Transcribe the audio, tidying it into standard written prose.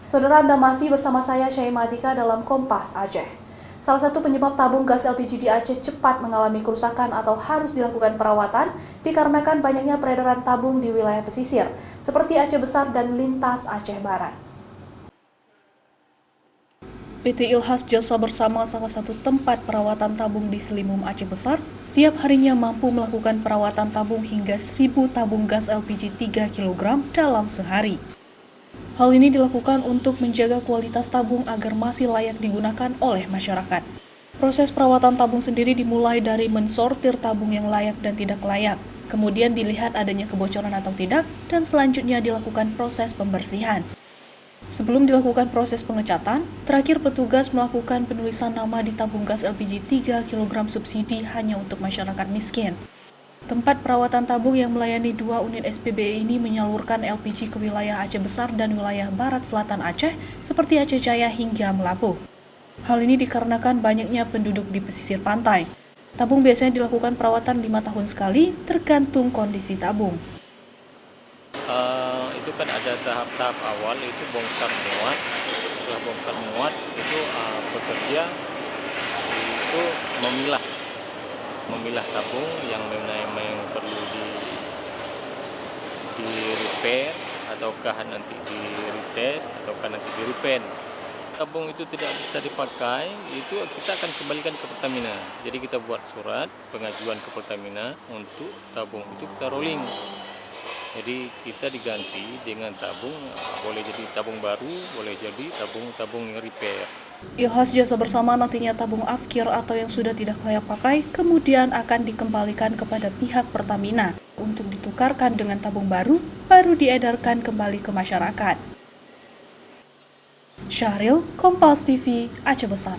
Saudara, Anda masih bersama saya Syaimatika dalam Kompas Aceh. Salah satu penyebab tabung gas LPG di Aceh cepat mengalami kerusakan atau harus dilakukan perawatan dikarenakan banyaknya peredaran tabung di wilayah pesisir, seperti Aceh Besar dan lintas Aceh Barat. PT Ilhas Jasa Bersama, salah satu tempat perawatan tabung di Selimum Aceh Besar, setiap harinya mampu melakukan perawatan tabung hingga 1.000 tabung gas LPG 3 kg dalam sehari. Hal ini dilakukan untuk menjaga kualitas tabung agar masih layak digunakan oleh masyarakat. Proses perawatan tabung sendiri dimulai dari mensortir tabung yang layak dan tidak layak, kemudian dilihat adanya kebocoran atau tidak, dan selanjutnya dilakukan proses pembersihan. Sebelum dilakukan proses pengecatan, terakhir petugas melakukan penulisan nama di tabung gas LPG 3 kg subsidi hanya untuk masyarakat miskin. Tempat perawatan tabung yang melayani 2 unit SPBE ini menyalurkan LPG ke wilayah Aceh Besar dan wilayah Barat Selatan Aceh seperti Aceh Jaya hingga Melabuh. Hal ini dikarenakan banyaknya penduduk di pesisir pantai. Tabung biasanya dilakukan perawatan 5 tahun sekali tergantung kondisi tabung. Itu kan ada tahap-tahap awal, itu bongkar muat. Setelah bongkar muat itu pekerja itu memilah tabung yang memang perlu di repair ataukah nanti di retest ataukah nanti di repair. Tabung itu tidak bisa dipakai, itu kita akan kembalikan ke Pertamina. Jadi kita buat surat pengajuan ke Pertamina untuk tabung itu kita rolling. Jadi kita diganti dengan tabung, boleh jadi tabung baru, boleh jadi tabung yang repair. Ilhas Jasa Bersama nantinya tabung afkir atau yang sudah tidak layak pakai kemudian akan dikembalikan kepada pihak Pertamina untuk ditukarkan dengan tabung baru diedarkan kembali ke masyarakat. Syahril, Kompas TV, Aceh Besar.